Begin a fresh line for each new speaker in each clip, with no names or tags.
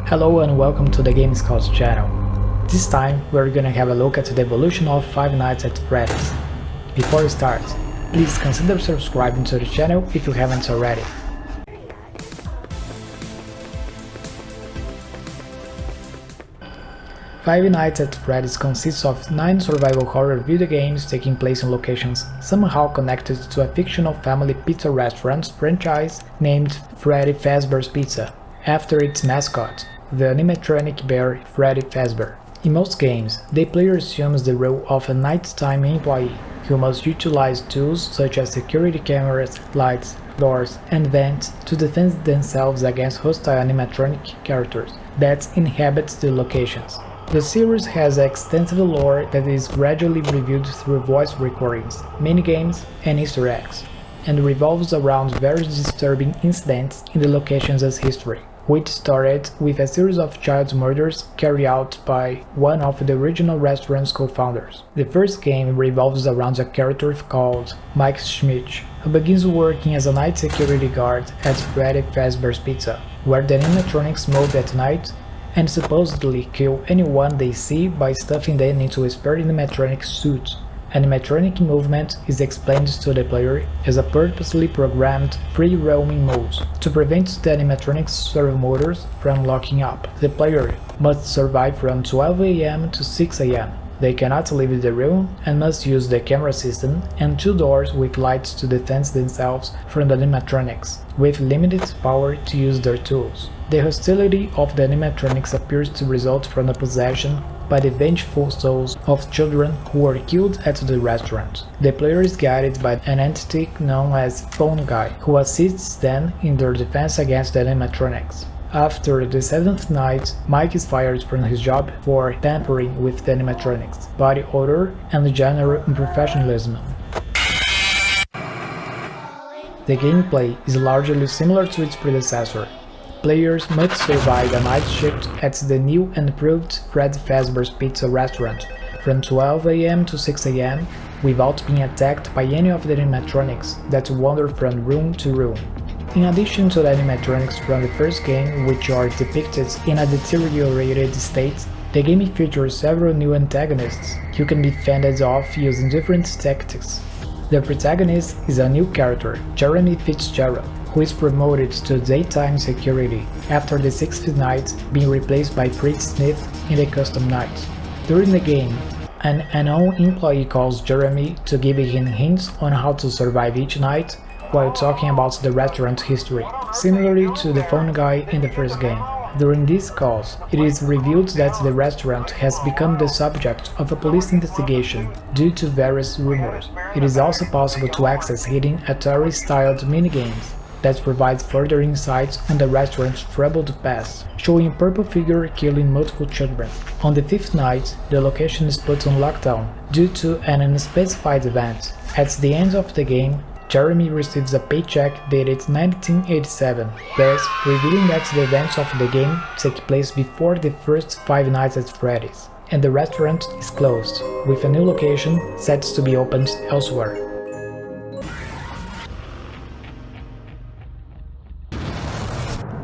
Hello and welcome to the Game Scouts channel. This time we're gonna have a look at the evolution of Five Nights at Freddy's. Before we start, please consider subscribing to the channel if you haven't already. Five Nights at Freddy's consists of 9 survival horror video games taking place in locations somehow connected to a fictional family pizza restaurant franchise named Freddy Fazbear's Pizza, after its mascot, the animatronic bear Freddy Fazbear. In most games, the player assumes the role of a nighttime employee who must utilize tools such as security cameras, lights, doors, and vents to defend themselves against hostile animatronic characters that inhabit the locations. The series has extensive lore that is gradually revealed through voice recordings, minigames, and Easter eggs, and revolves around various disturbing incidents in the location's history, which started with a series of child murders carried out by one of the original restaurant's co-founders. The first game revolves around a character called Mike Schmidt, who begins working as a night security guard at Freddy Fazbear's Pizza, where the animatronics move at night and supposedly kill anyone they see by stuffing them into a spare animatronic suit. Animatronic movement is explained to the player as a purposely programmed free-roaming mode to prevent the animatronic's servo motors from locking up. The player must survive from 12 AM to 6 AM. They cannot leave the room and must use the camera system and 2 doors with lights to defend themselves from the animatronics, with limited power to use their tools. The hostility of the animatronics appears to result from the possession by the vengeful souls of children who were killed at the restaurant. The player is guided by an entity known as Phone Guy, who assists them in their defense against the animatronics. After the 7th night, Mike is fired from his job for tampering with the animatronics, body odor, and general unprofessionalism. The gameplay is largely similar to its predecessor. Players must survive a night shift at the new and improved Freddy Fazbear's Pizza restaurant from 12 AM to 6 AM without being attacked by any of the animatronics that wander from room to room. In addition to the animatronics from the first game, which are depicted in a deteriorated state, the game features several new antagonists who can be fended off using different tactics. The protagonist is a new character, Jeremy Fitzgerald, who is promoted to daytime security after the 6th night, being replaced by Fritz Smith in the custom night. During the game, an unknown employee calls Jeremy to give him hints on how to survive each night while talking about the restaurant's history, similarly to the phone guy in the first game. During these calls, it is revealed that the restaurant has become the subject of a police investigation due to various rumors. It is also possible to access hidden Atari-styled minigames that provides further insights on the restaurant's troubled past, showing a purple figure killing multiple children. On the 5th night, the location is put on lockdown due to an unspecified event. At the end of the game, Jeremy receives a paycheck dated 1987, thus revealing that the events of the game take place before the first Five Nights at Freddy's, and the restaurant is closed, with a new location set to be opened elsewhere.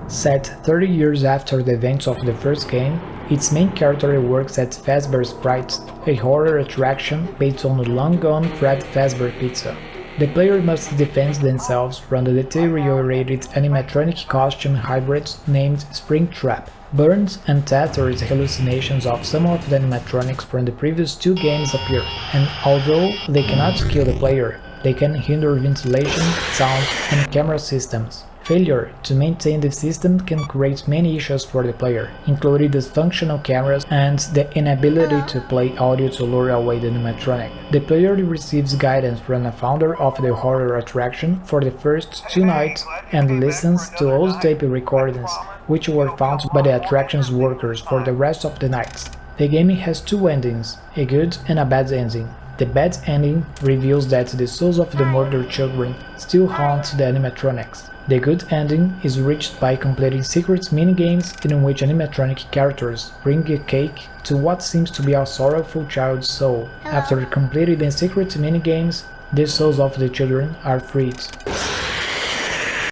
Set 30 years after the events of the first game, its main character works at Fazbear's Fright, a horror attraction based on the long-gone Fred Fazbear Pizza. The player must defend themselves from the deteriorated animatronic costume hybrid named Springtrap. Burns and tattered hallucinations of some of the animatronics from the previous 2 games appear, and although they cannot kill the player, they can hinder ventilation, sound, and camera systems. Failure to maintain the system can create many issues for the player, including dysfunctional cameras and the inability to play audio to lure away the animatronic. The player receives guidance from the founder of the horror attraction for the first 2 nights and listens to old tape recordings, which were found by the attraction's workers for the rest of the nights. The game has 2 endings, a good and a bad ending. The bad ending reveals that the souls of the murdered children still haunt the animatronics. The good ending is reached by completing secret minigames in which animatronic characters bring a cake to what seems to be a sorrowful child's soul. After completing the secret minigames, the souls of the children are freed.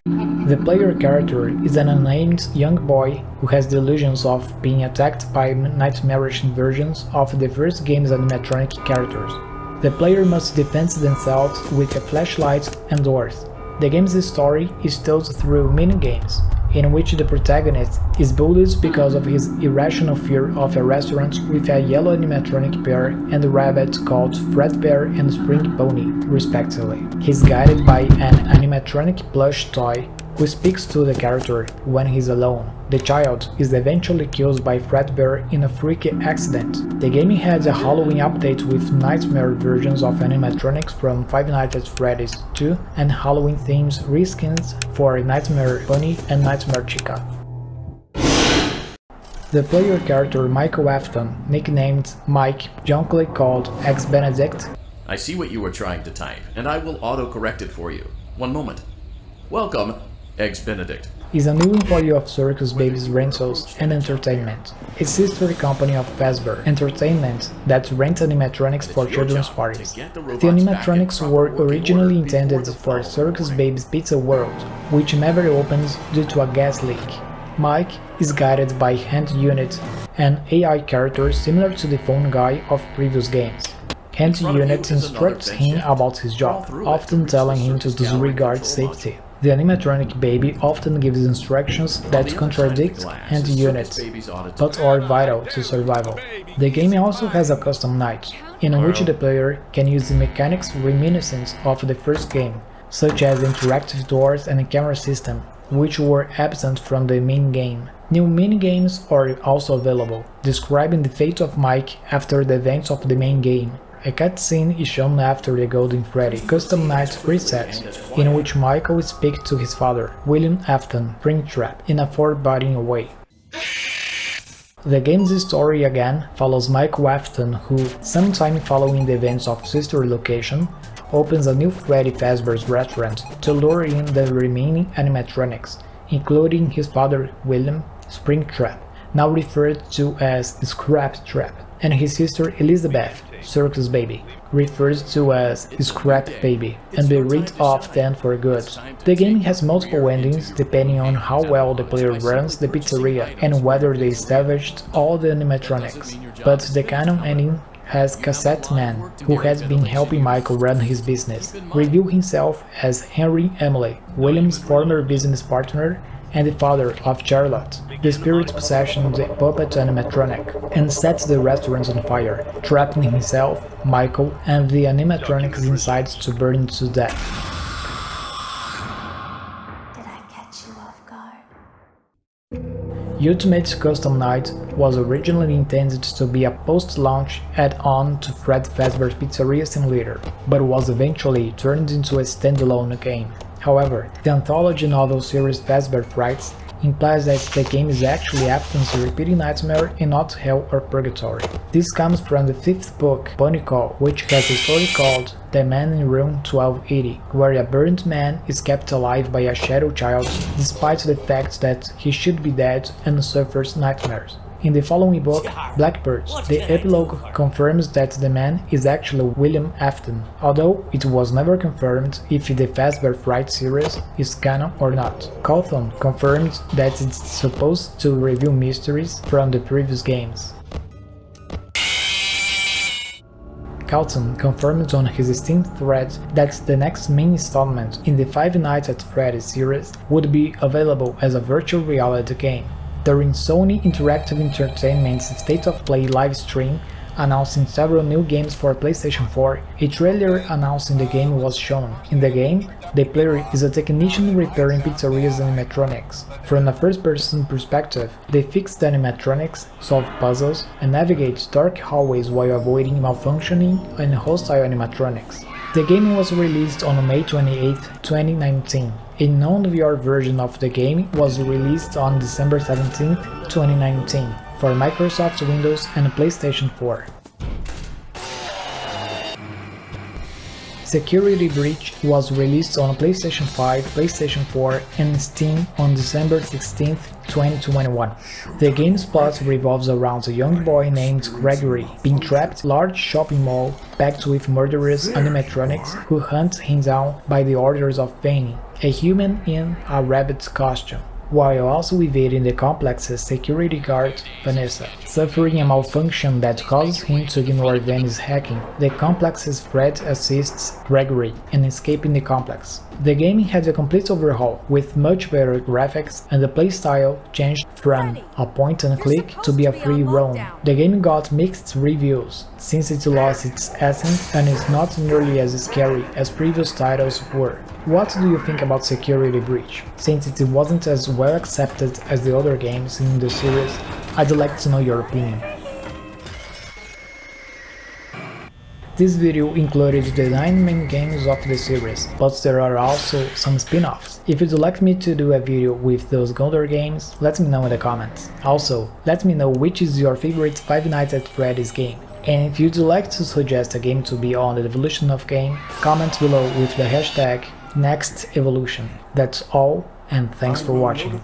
The player character is an unnamed young boy who has delusions of being attacked by nightmarish versions of the first game's animatronic characters. The player must defend themselves with a flashlight and doors. The game's story is told through mini-games, in which the protagonist is bullied because of his irrational fear of a restaurant with a yellow animatronic bear and a rabbit called Fazbear and Spring Pony, respectively. He's guided by an animatronic plush toy who speaks to the character when he's alone. The child is eventually killed by Fredbear in a freaky accident. The game had a Halloween update with nightmare versions of animatronics from Five Nights at Freddy's 2 and Halloween themes reskins for Nightmare Bunny and Nightmare Chica. The player character Michael Afton, nicknamed Mike, jokingly called Ex-Benedict.
I see what you were trying to type, and I will auto-correct it for you. One moment. Welcome, Ex-Benedict.
Is a new employee of Circus Baby's Rentals and Entertainment, a sister company of Fazbear Entertainment that rents animatronics for children's parties. The animatronics were originally intended for Circus Baby's Pizza World, which never opens due to a gas leak. Mike is guided by Hand Unit, an AI character similar to the phone guy of previous games. Hand Unit instructs him about his job, often telling him to disregard safety. The animatronic baby often gives instructions that contradict Hand Unit, but are vital to survival. The game also has a custom night, in which the player can use the mechanics reminiscent of the first game, such as interactive doors and a camera system, which were absent from the main game. New minigames are also available, describing the fate of Mike after the events of the main game. A cutscene is shown after the Golden Freddy custom night preset, in which Michael speaks to his father, William Afton, Springtrap, in a foreboding way. The game's story again follows Michael Afton, who, sometime following the events of Sister Location, opens a new Freddy Fazbear's restaurant to lure in the remaining animatronics, including his father William Springtrap, now referred to as Scrap Trap, and his sister Elizabeth, Circus Baby, referred to as Scrap Baby, and be rid of them for good. The game has multiple endings depending on how well the player runs the pizzeria and whether they established all the animatronics, but the canon ending has Cassette Man, who has been helping Michael run his business, reveal himself as Henry Emily, William's former business partner and the father of Charlotte. The spirit possessions the puppet animatronic and sets the restaurant on fire, trapping himself, Michael, and the animatronics inside to burn to death.
Did I catch you off guard?
Ultimate Custom Night was originally intended to be a post-launch add-on to Freddy Fazbear's Pizzeria Simulator, but was eventually turned into a standalone game. However, the anthology novel series Fazbear Frights implies that the game is actually Afton's repeating nightmare and not hell or purgatory. This comes from the 5th book, Bunny Call, which has a story called The Man in Room 1280, where a burnt man is kept alive by a shadow child despite the fact that he should be dead and suffers nightmares. In the following book, Blackbird, the epilogue confirms that the man is actually William Afton, although it was never confirmed if the Fazbear Fright series is canon or not. Cawthon confirmed that it's supposed to reveal mysteries from the previous games. Cawthon confirmed on his Steam thread that the next main installment in the Five Nights at Freddy's series would be available as a virtual reality game. During Sony Interactive Entertainment's State of Play live stream announcing several new games for PlayStation 4, a trailer announcing the game was shown. In the game, the player is a technician repairing pizzeria's animatronics. From a first-person perspective, they fix the animatronics, solve puzzles, and navigate dark hallways while avoiding malfunctioning and hostile animatronics. The game was released on May 28, 2019. A non-VR version of the game was released on December 17, 2019, for Microsoft Windows and PlayStation 4. Security Breach was released on PlayStation 5, PlayStation 4 and Steam on December 16, 2021. The game's plot revolves around a young boy named Gregory being trapped in a large shopping mall packed with murderous animatronics who hunt him down by the orders of Fanny, a human in a rabbit's costume, while also evading the complex's security guard, Vanessa. Suffering a malfunction that causes him to ignore Vanny's hacking, the complex's Fred assists Gregory in escaping the complex. The game had a complete overhaul, with much better graphics, and the playstyle changed from a point-and-click to be a free roam. The game got mixed reviews, since it lost its essence and is not nearly as scary as previous titles were. What do you think about Security Breach? Since it wasn't as well accepted as the other games in the series, I'd like to know your opinion. This video included the 9 main games of the series, but there are also some spin-offs. If you'd like me to do a video with those older games, let me know in the comments. Also, let me know which is your favorite Five Nights at Freddy's game. And if you'd like to suggest a game to be on the Evolution of Game, comment below with the hashtag NextEvolution. That's all, and thanks for watching.